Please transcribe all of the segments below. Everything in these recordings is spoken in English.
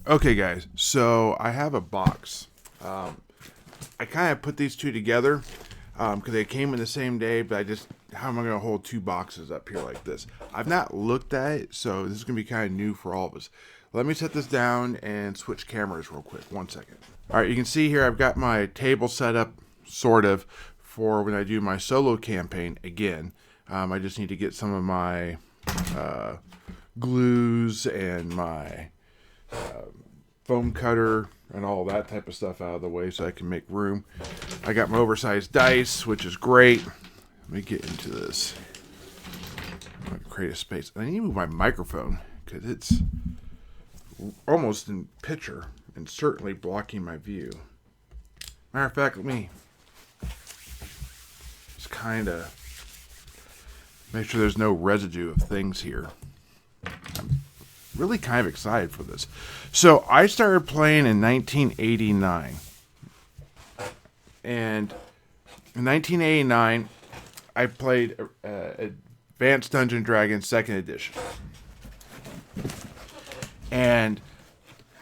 Okay, guys, so I have a box. I kind of put these two together because they came in the same day, but how am I going to hold two boxes up here like this? I've not looked at it, so this is going to be kind of new for all of us. Let me set this down and switch cameras real quick. 1 second. All right, you can see here I've got my table set up, sort of, for when I do my solo campaign again. I just need to get some of my glues and my foam cutter and all that type of stuff out of the way so I can make room. I got my oversized dice, which is great. Let me get into this. I'm going to create a space. I need to move my microphone because it's almost in picture and certainly blocking my view. Matter of fact, let me just kind of make sure there's no residue of things here. I'm really kind of excited for this. So I started playing in 1989. And in 1989, I played Advanced Dungeons & Dragons 2nd Edition. And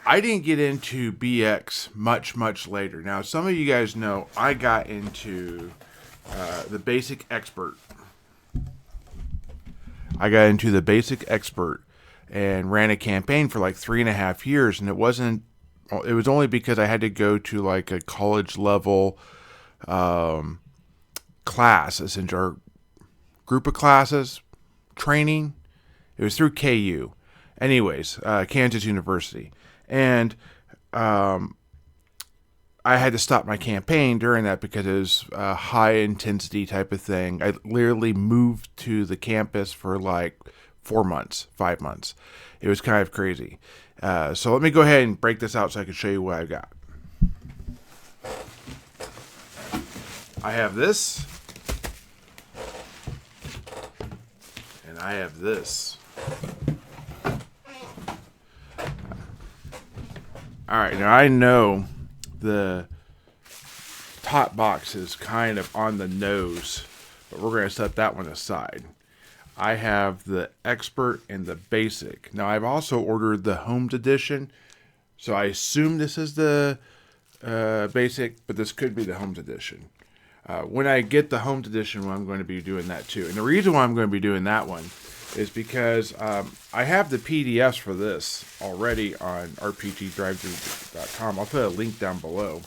I didn't get into BX much later. Now, some of you guys know I got into the Basic Expert. I got into the Basic Expert and ran a campaign for like 3.5 years, and it was only because I had to go to like a college level class, essentially, or group of classes, training. It was through KU. Anyways, Kansas University. And I had to stop my campaign during that because it was a high intensity type of thing. I literally moved to the campus for like 4 months, 5 months. It was kind of crazy. So let me go ahead and break this out so I can show you what I've got. I have this. And I have this. Alright, now I know the top box is kind of on the nose, but we're going to set that one aside. I have the Expert and the Basic. Now, I've also ordered the Homed Edition, so I assume this is the Basic, but this could be the Homed Edition. When I get the Homed Edition, I'm going to be doing that too. And the reason why I'm going to be doing that one is because I have the PDFs for this already on rpgdrivethrough.com. I'll put a link down below.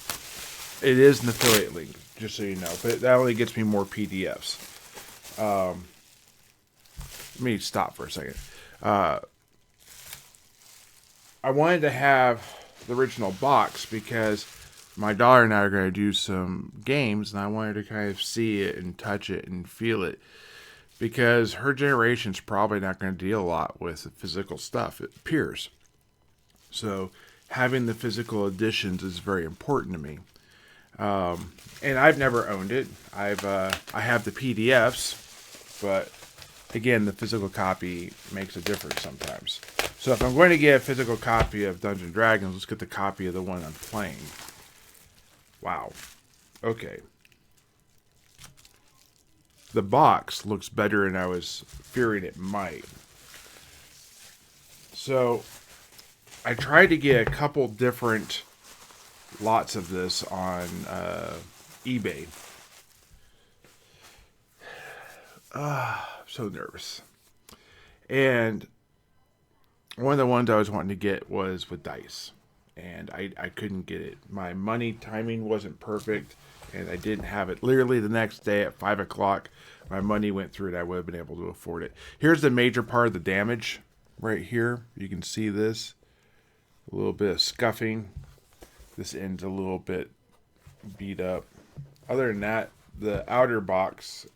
It is an affiliate link, just so you know, but that only gets me more PDFs. Let me stop for a second. I wanted to have the original box because my daughter and I are going to do some games, and I wanted to kind of see it and touch it and feel it because her generation's probably not going to deal a lot with physical stuff, it appears. So having the physical editions is very important to me. And I've never owned it. I have the PDFs, but again, the physical copy makes a difference sometimes. So if I'm going to get a physical copy of Dungeons & Dragons, let's get the copy of the one I'm playing. Wow. Okay. The box looks better than I was fearing it might. So I tried to get a couple different lots of this on eBay. I'm so nervous. And one of the ones I was wanting to get was with dice. And I couldn't get it. My money timing wasn't perfect. And I didn't have it. Literally the next day at 5 o'clock, my money went through it. I would have been able to afford it. Here's the major part of the damage. Right here. You can see this. A little bit of scuffing. This end's a little bit beat up. Other than that, the outer box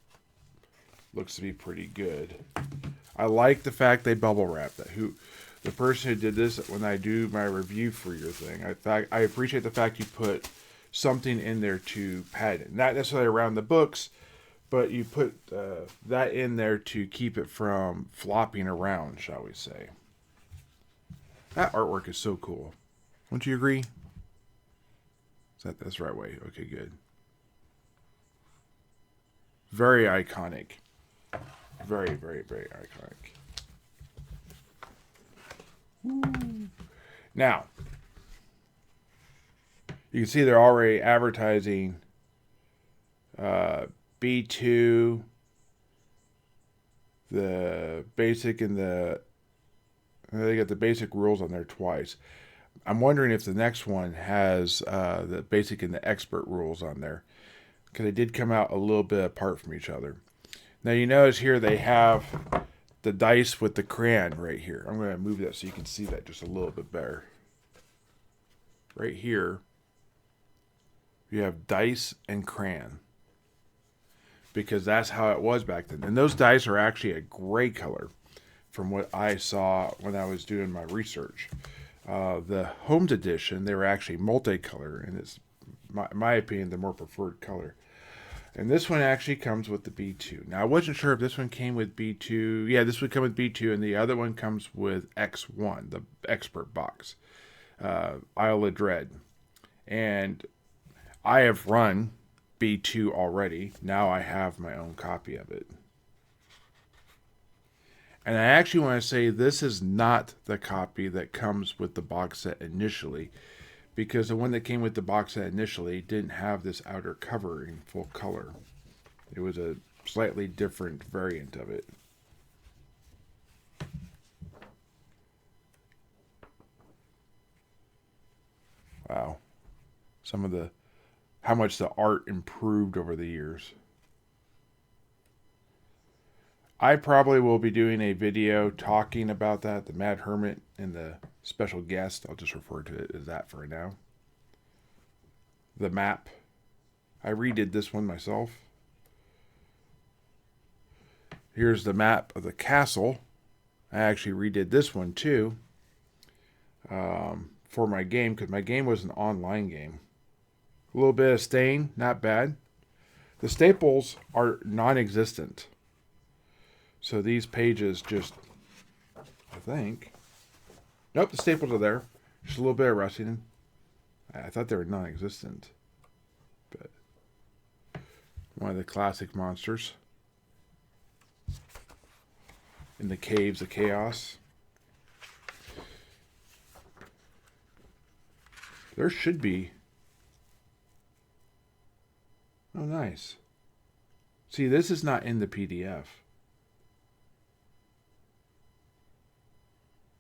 looks to be pretty good. I like the fact they bubble wrapped that. The person who did this, when I do my review for your thing, I appreciate the fact you put something in there to pad it. Not necessarily around the books, but you put that in there to keep it from flopping around, shall we say. That artwork is so cool. Don't you agree? That's the right way. Okay, good. Very iconic. Very iconic. Woo. Now, You can see they're already advertising uh, B2, the basic, and they got the basic rules on there twice. I'm wondering if the next one has the basic and the expert rules on there, because they did come out a little bit apart from each other. Now you notice here they have the dice with the crayon right here. I'm going to move that so you can see that just a little bit better. Right here, you have dice and crayon, because that's how it was back then. And those dice are actually a gray color from what I saw when I was doing my research. The Homes Edition, they were actually multicolor, and it's, my opinion, the more preferred color. And this one actually comes with the B2. Now, I wasn't sure if this one came with B2. Yeah, this would come with B2, and the other one comes with X1, the expert box, Isle of Dread. And I have run B2 already. Now I have my own copy of it. And I actually want to say this is not the copy that comes with the box set initially, because the one that came with the box set initially didn't have this outer cover in full color. It was a slightly different variant of it. Wow. How much the art improved over the years. I probably will be doing a video talking about that, the Mad Hermit and the special guest. I'll just refer to it as that for now. The map. I redid this one myself. Here's the map of the castle. I actually redid this one too for my game, because my game was an online game. A little bit of stain, not bad. The staples are non-existent. So these pages just, I think, nope, the staples are there. Just a little bit of rusting. I thought they were non-existent. But one of the classic monsters. In the Caves of Chaos. There should be. Oh, nice. See, this is not in the PDF.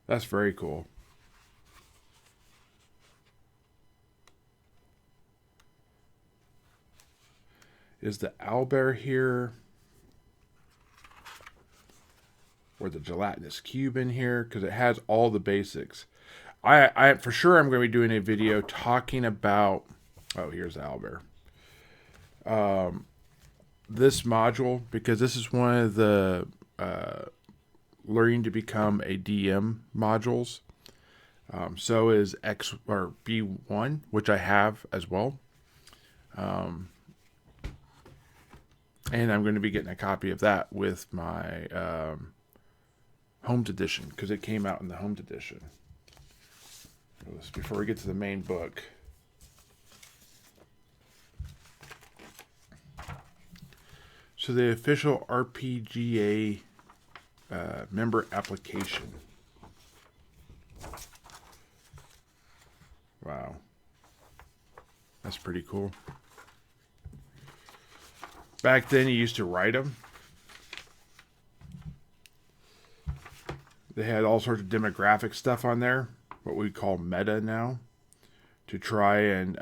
That's very cool. Is the owlbear here? Or the gelatinous cube in here? Because it has all the basics. I for sure I'm going to be doing a video talking about... Oh, here's the owlbear. This module, because this is one of the learning to become a DM modules. So is X or B1, which I have as well. And I'm going to be getting a copy of that with my Homes Edition, because it came out in the Homes Edition. Before we get to the main book. So the official RPGA member application. Wow. That's pretty cool. Back then you used to write them. They had all sorts of demographic stuff on there, what we call meta now, to try and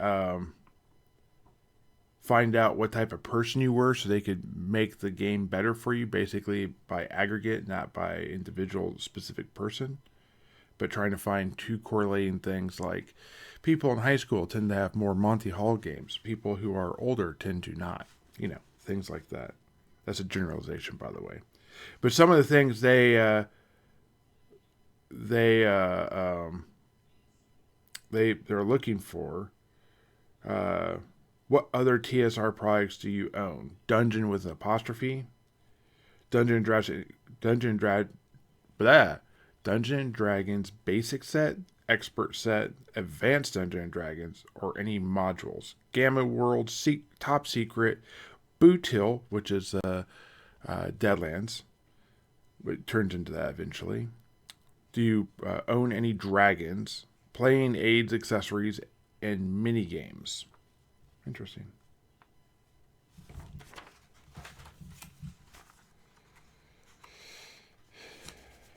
find out what type of person you were, so they could make the game better for you, basically by aggregate, not by individual specific person, but trying to find two correlating things, like people in high school tend to have more Monty Hall games. People who are older tend to not. You know, things like that. That's a generalization, by the way. But some of the things they're looking for. What other TSR products do you own? Dungeon with an apostrophe. Dungeon and Dragons basic set, expert set, advanced Dungeon and Dragons, or any modules. Gamma World, Top Secret, Boot Hill, which is Deadlands. It turns into that eventually. Do you own any dragons? Playing aids, accessories, and mini games. Interesting.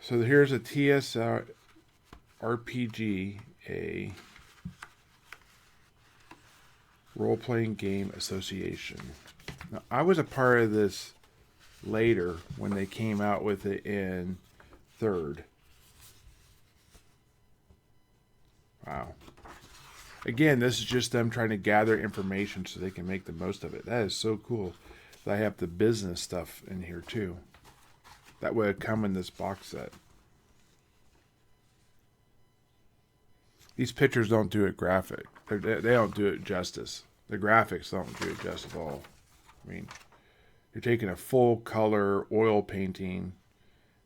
So here's a TSR RPG, a role-playing game association. Now, I was a part of this later when they came out with it in third. Wow. Again, this is just them trying to gather information so they can make the most of it. That is so cool. I have the business stuff in here too. That would have come in this box set. These pictures don't do it graphic. They don't do it justice. The graphics don't do it justice at all. I mean, you're taking a full color oil painting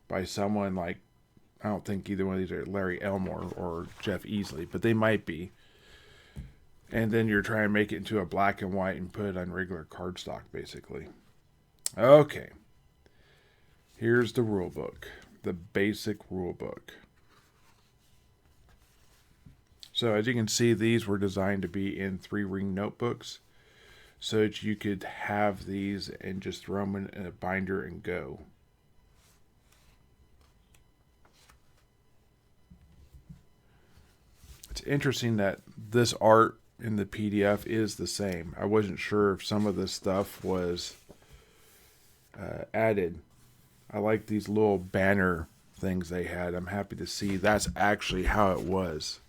by someone like, I don't think either one of these are Larry Elmore or Jeff Easley, but they might be. And then you're trying to make it into a black and white and put it on regular cardstock, basically. Okay. Here's the rule book. The basic rule book. So as you can see, these were designed to be in 3-ring notebooks so that you could have these and just throw them in a binder and go. It's interesting that this art in the PDF is the same. I wasn't sure if some of this stuff was added. I like these little banner things they had. I'm happy to see that's actually how it was.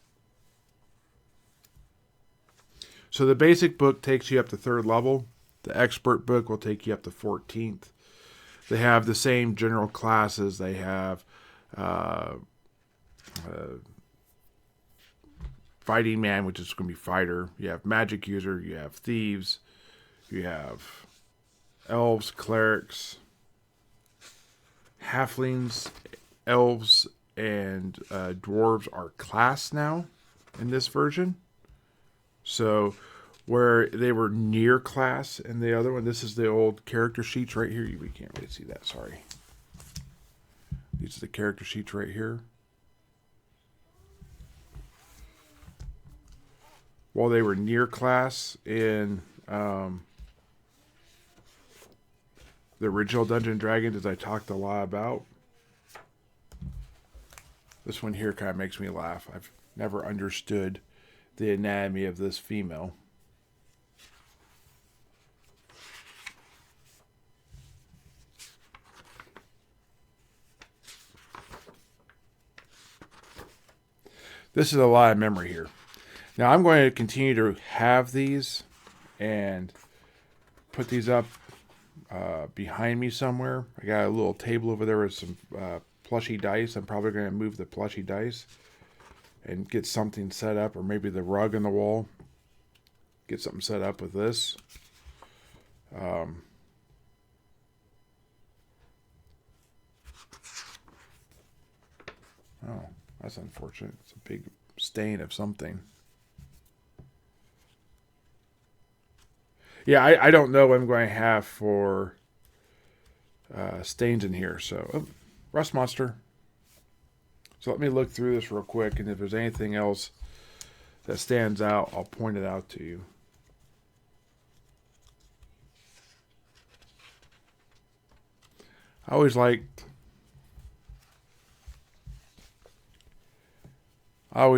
So the basic book takes you up to 3rd level. The expert book will take you up to 14th. They have the same general classes. They have fighting man, which is going to be fighter. You have magic user. You have thieves. You have elves, clerics, halflings, elves, and dwarves are class now in this version. So where they were near class in the other one, this is the old character sheets right here. We can't really see that, sorry. These are the character sheets right here. While they were near class in the original Dungeons & Dragons, as I talked a lot about, this one here kind of makes me laugh. I've never understood the anatomy of this female. This is a lot of memory here. Now I'm going to continue to have these and put these up behind me somewhere. I got a little table over there with some plushy dice. I'm probably going to move the plushy dice and get something set up, or maybe the rug on the wall. Get something set up with this. Oh, that's unfortunate. It's a big stain of something. Yeah, I don't know what I'm going to have for stains in here. So, rust monster. So let me look through this real quick, and if there's anything else that stands out, I'll point it out to you. I always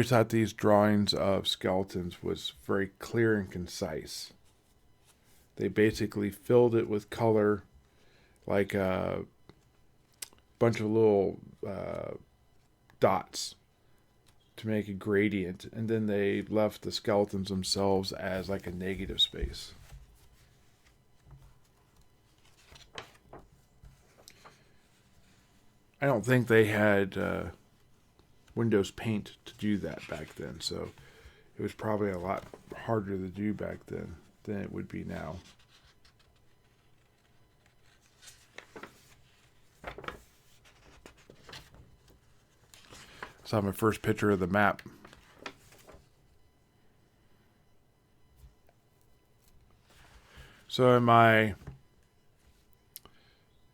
thought these drawings of skeletons was very clear and concise. They basically filled it with color, like a bunch of little dots to make a gradient, and then they left the skeletons themselves as like a negative space. I don't think they had Windows Paint to do that back then, so it was probably a lot harder to do back then than it would be now. Saw my first picture of the map. So in an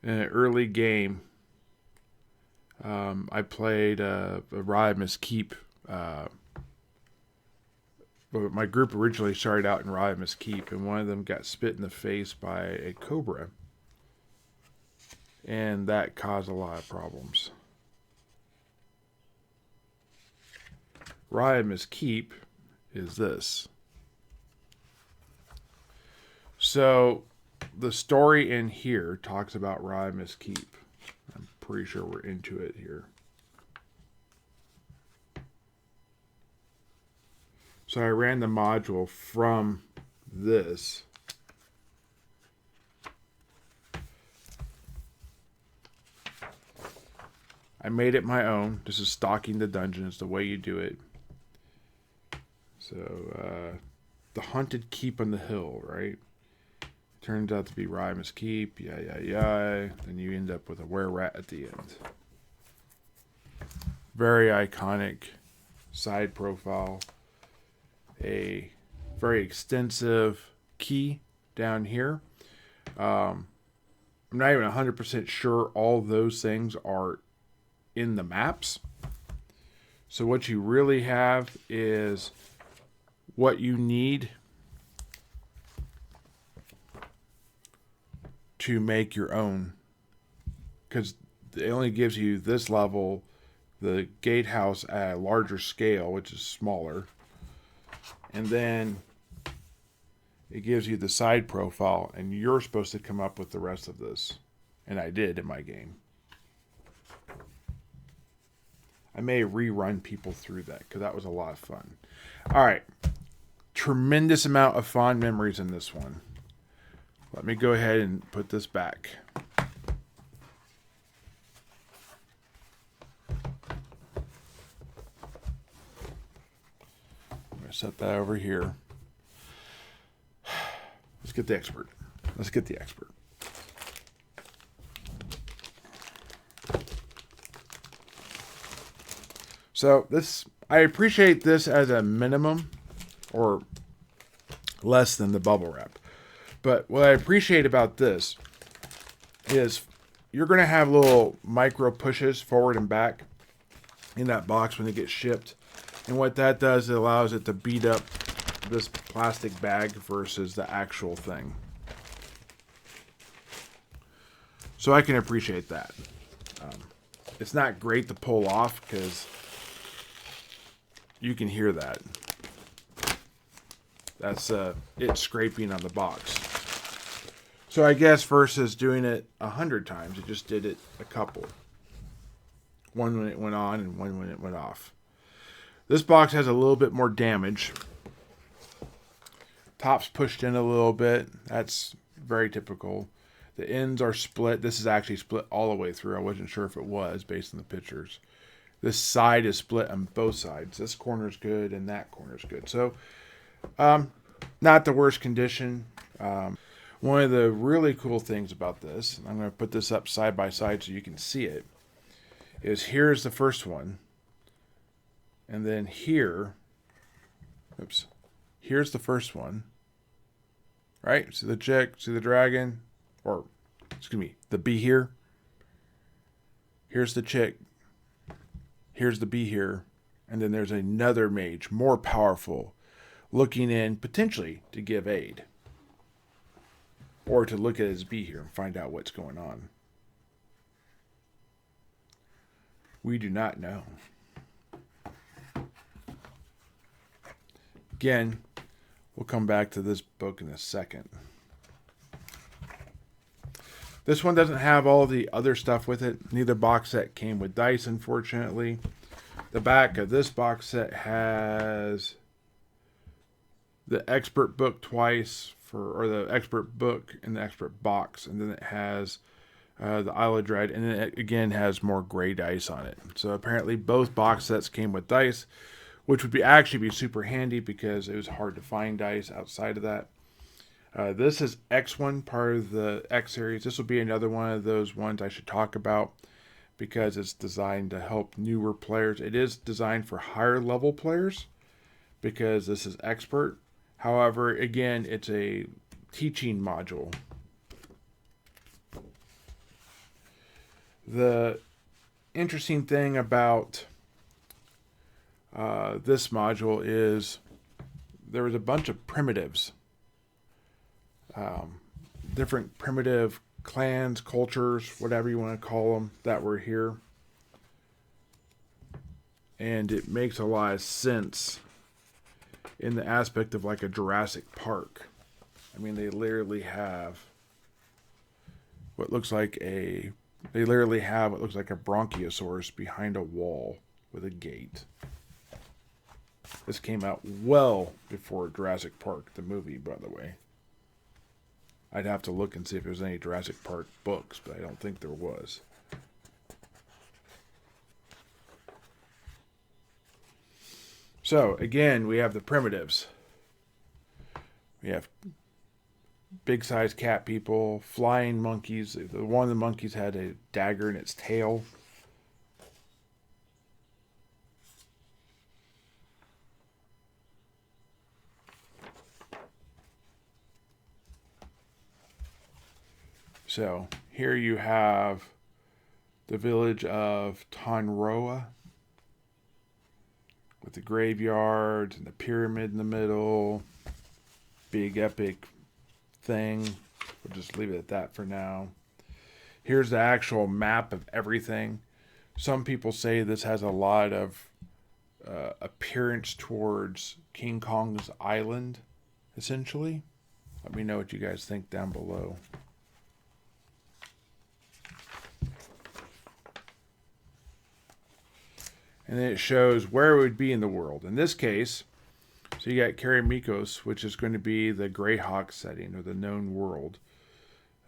early game, I played a Rodimus Keep but my group originally started out in Rodimus Keep, and one of them got spit in the face by a cobra. And that caused a lot of problems. Rodimus Keep is this. So the story in here talks about Rodimus Keep. I'm pretty sure we're into it here. So I ran the module from this. I made it my own. This is stocking the dungeons, the way you do it. So, the haunted keep on the hill, right? Turns out to be Rodimus Keep, Then you end up with a were-rat at the end. Very iconic side profile. A very extensive key down here. I'm not even 100% sure all those things are in the maps. So what you really have is what you need to make your own, because it only gives you this level, the gatehouse at a larger scale, which is smaller, and then it gives you the side profile, and you're supposed to come up with the rest of this, and I did in my game. I may rerun people through that because that was a lot of fun. All right, tremendous amount of fond memories in this one. Let me go ahead and put this back. I'm going to set that over here. Let's get the expert. Let's get the expert. So this, I appreciate this as a minimum or less than the bubble wrap. But what I appreciate about this is you're going to have little micro pushes forward and back in that box when it gets shipped. And what that does, it allows it to beat up this plastic bag versus the actual thing. So I can appreciate that. It's not great to pull off because you can hear that. That's it scraping on the box. So I guess versus doing it 100 times, it just did it a couple. One when it went on and one when it went off. This box has a little bit more damage. Top's pushed in a little bit. That's very typical. The ends are split. This is actually split all the way through. I wasn't sure if it was based on the pictures. This side is split on both sides. This corner's good and that corner's good. So, not the worst condition. One of the really cool things about this, and I'm going to put this up side by side so you can see it, is here's the first one. And then here, here's the first one. Right? See the chick, see the dragon, or, excuse me, the bee here. Here's the chick. Here's the bee here. And then there's another mage, more powerful, looking in potentially to give aid. Or to look at his bee here and find out what's going on. We do not know. Again, we'll come back to this book in a second. This one doesn't have all the other stuff with it. Neither box set came with dice, unfortunately. The back of this box set has the expert book twice, or the expert book and the expert box, and then it has the Isle of Dread, and then it again has more gray dice on it. So apparently both box sets came with dice, which would actually be super handy because it was hard to find dice outside of that. This is X1, part of the X series. This will be another one of those ones I should talk about because it's designed to help newer players. It is designed for higher level players because this is expert. However, again, it's a teaching module. The interesting thing about this module is there was a bunch of primitives, different primitive clans, cultures, whatever you want to call them, that were here. And it makes a lot of sense in the aspect of like a Jurassic Park. I mean, they literally have what looks like a Bronchiosaurus behind a wall with a gate. This came out well before Jurassic Park, the movie, by the way. I'd have to look and see if there's any Jurassic Park books, but I don't think there was. So, again, we have the primitives. We have big-sized cat people, flying monkeys. One of the monkeys had a dagger in its tail. So, here you have the village of Tonroa, with the graveyard and the pyramid in the middle. Big epic thing. We'll just leave it at that for now. Here's the actual map of everything. Some people say this has a lot of appearance towards King Kong's island, essentially. Let me know what you guys think down below. And then it shows where it would be in the world. In this case, so you got Keramikos, which is going to be the Greyhawk setting, or the known world.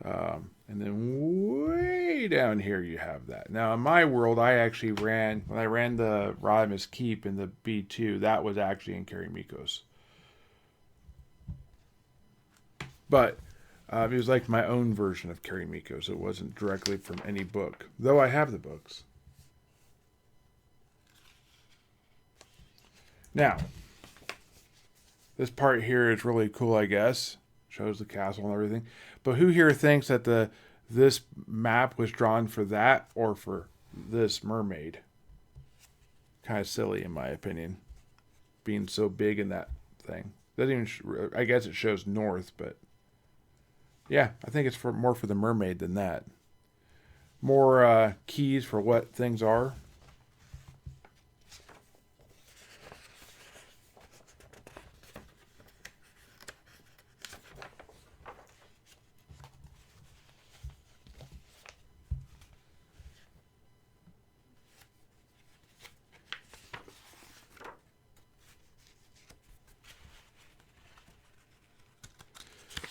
And then way down here you have that. Now, in my world, when I ran the Rodimus Keep in the B2, that was actually in Keramikos. But it was like my own version of Keramikos. It wasn't directly from any book, though I have the books. Now, this part here is really cool, I guess. Shows the castle and everything. But who here thinks that this map was drawn for that or for this mermaid? Kind of silly, in my opinion, being so big in that thing. Doesn't even. I guess it shows north, but yeah, I think it's more for the mermaid than that. More keys for what things are.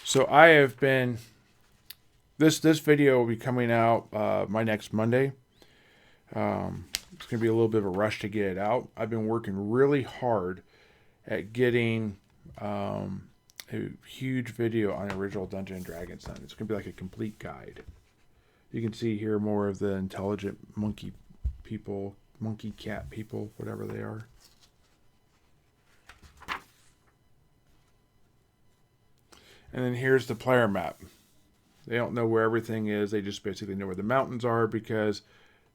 So I have been, this video will be coming out my next Monday. It's going to be a little bit of a rush to get it out. I've been working really hard at getting a huge video on original Dungeons & Dragons. It's going to be like a complete guide. You can see here more of the intelligent monkey people, monkey cat people, whatever they are. And then here's the player map. They don't know where everything is. They just basically know where the mountains are because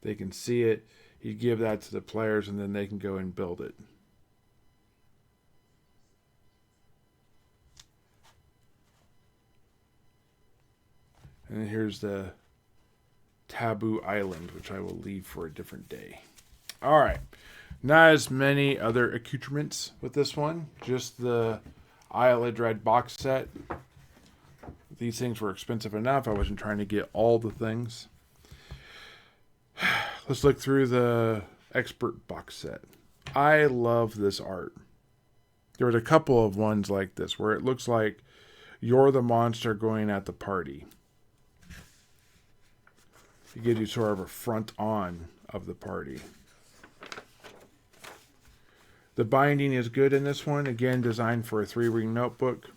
they can see it. You give that to the players and then they can go and build it. And then here's the Taboo Island, which I will leave for a different day. All right. Not as many other accoutrements with this one. Just the Isle of Dread box set. These things were expensive enough. I wasn't trying to get all the things. Let's look through the Expert box set. I love this art. There was a couple of ones like this where it looks like you're the monster going at the party. It gives you sort of a front on of the party. The binding is good in this one. Again, designed for a 3-ring notebook.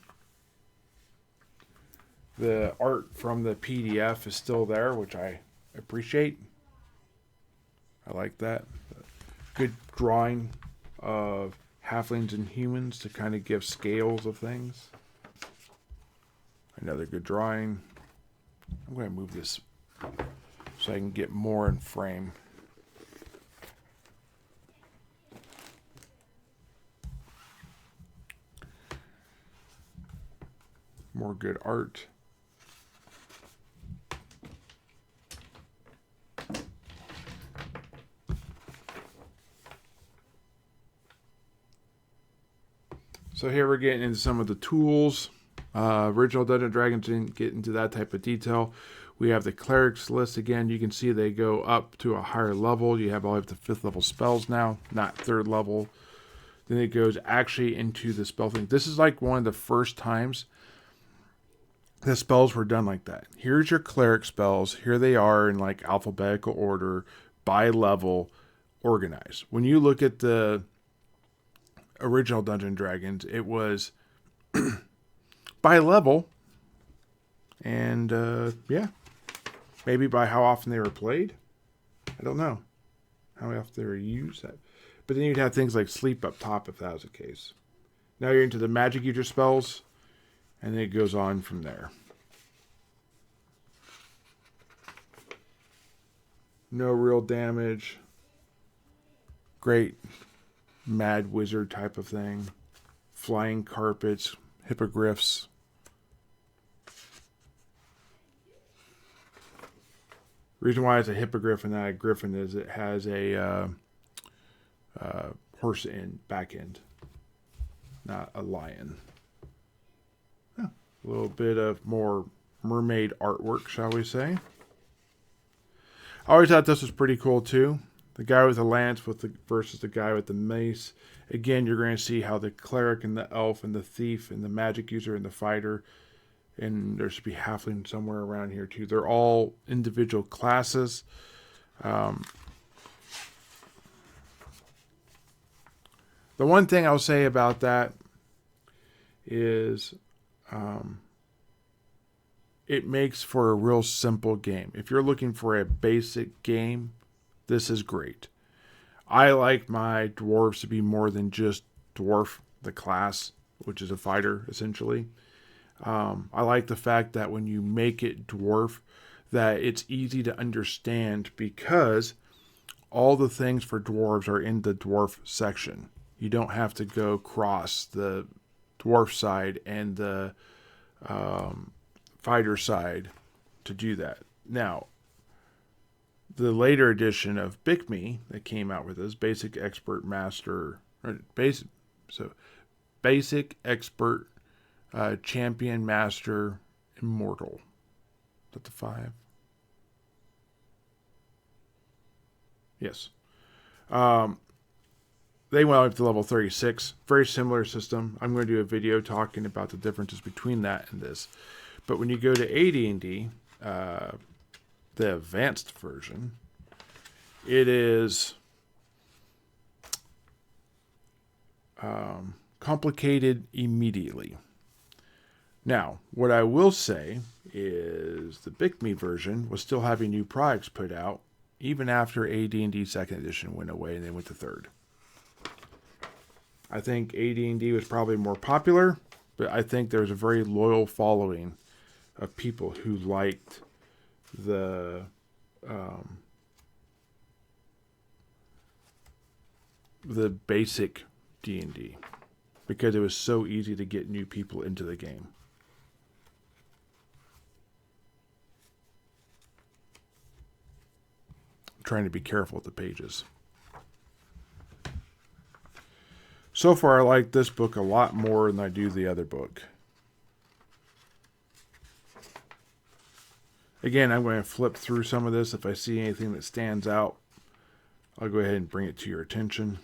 The art from the PDF is still there, which I appreciate. I like that. Good drawing of halflings and humans to kind of give scales of things. Another good drawing. I'm going to move this so I can get more in frame. more good art. So here we're getting into some of the tools. Original Dungeons & Dragons didn't get into that type of detail. We have the clerics list again. You can see they go up to a higher level. You have all up to 5th level spells now, not 3rd level. Then it goes actually into the spell thing. This is like one of the first times the spells were done like that. Here's your cleric spells. Here they are in like alphabetical order, by level, organized. When you look at the original Dungeons & Dragons, it was by level, and yeah, maybe by how often they were played. I don't know how often they were used. But then you'd have things like sleep up top if that was the case. Now you're into the magic user spells, and then it goes on from there. No real damage. Great mad wizard type of thing. Flying carpets, hippogriffs. Reason why it's a hippogriff and not a griffin is it has a horse back end, not a lion. A little bit of more mermaid artwork, shall we say. I always thought this was pretty cool too. The guy with the lance versus the guy with the mace. Again, you're going to see how the cleric and the elf and the thief and the magic user and the fighter, and there should be halfling somewhere around here too. They're all individual classes. The one thing I'll say about that is it makes for a real simple game. If you're looking for a basic game, this is great. I like my dwarves to be more than just dwarf, the class, which is a fighter, essentially. I like the fact that when you make it dwarf, that it's easy to understand because all the things for dwarves are in the dwarf section. You don't have to go cross the dwarf side and the fighter side to do that. Now, the later edition of BICME that came out with this, Basic Expert Master, Basic Expert Champion Master Immortal. Is that the 5? Yes. They went up to level 36. Very similar system. I'm going to do a video talking about the differences between that and this. But when you go to AD&D, the advanced version, it is complicated immediately. Now, what I will say is the BICME version was still having new products put out even after AD&D 2nd edition went away and they went to 3rd. I think AD&D was probably more popular, but I think there's a very loyal following of people who liked the basic D&D because it was so easy to get new people into the game. I'm trying to be careful with the pages. So far, I like this book a lot more than I do the other book. Again, I'm going to flip through some of this. If I see anything that stands out, I'll go ahead and bring it to your attention.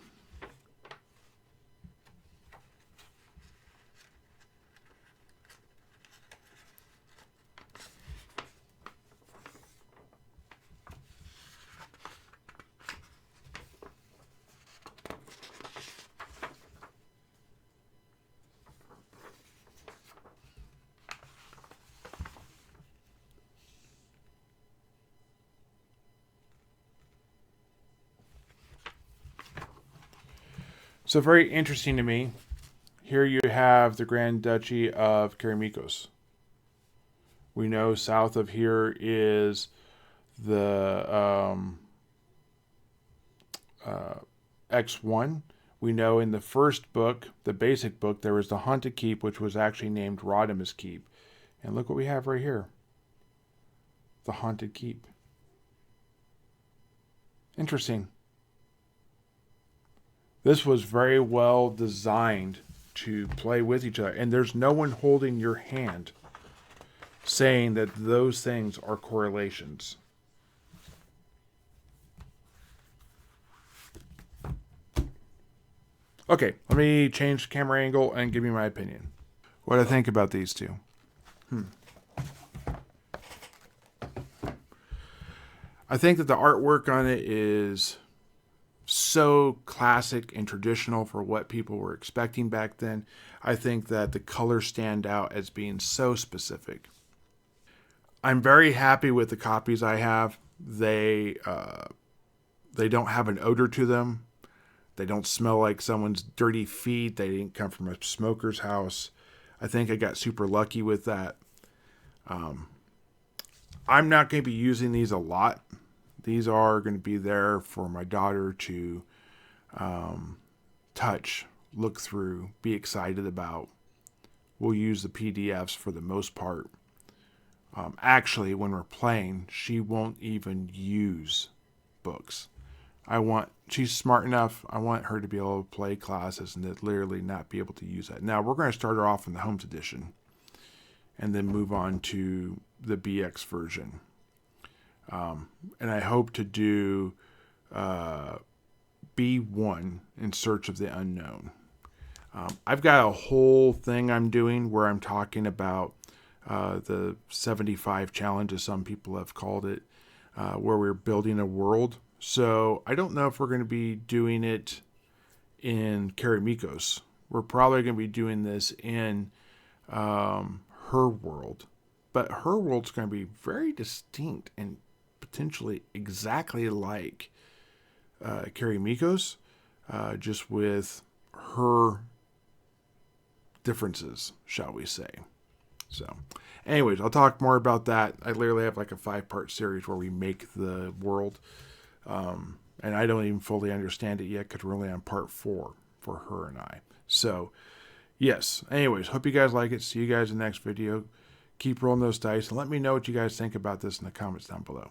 So very interesting to me. Here you have the Grand Duchy of Keramikos. We know south of here is the X1. We know in the first book, the basic book, there was the Haunted Keep, which was actually named Rodimus Keep. And look what we have right here. The Haunted Keep. Interesting. This was very well designed to play with each other. And there's no one holding your hand saying that those things are correlations. Okay, let me change the camera angle and give you my opinion. What I think about these two. I think that the artwork on it is so classic and traditional for what people were expecting back then. I think that the colors stand out as being so specific. I'm very happy with the copies I have. They don't have an odor to them. They don't smell like someone's dirty feet. They didn't come from a smoker's house. I think I got super lucky with that. I'm not going to be using these a lot. These are going to be there for my daughter to touch, look through, be excited about. We'll use the PDFs for the most part. Actually, when we're playing, she won't even use books. She's smart enough. I want her to be able to play classes and to literally not be able to use that. Now, we're going to start her off in the Homes Edition and then move on to the BX version. And I hope to do B1 in Search of the Unknown. I've got a whole thing I'm doing where I'm talking about the 75 challenge, as some people have called it, where we're building a world. So I don't know if we're going to be doing it in Karamikos. We're probably going to be doing this in her world. But her world's going to be very distinct and potentially exactly like Karamikos, just with her differences, shall we say. So, anyways, I'll talk more about that. I literally have like a 5-part series where we make the world. And I don't even fully understand it yet because we're only on part 4 for her and I. So, yes. Anyways, hope you guys like it. See you guys in the next video. Keep rolling those dice and let me know what you guys think about this in the comments down below.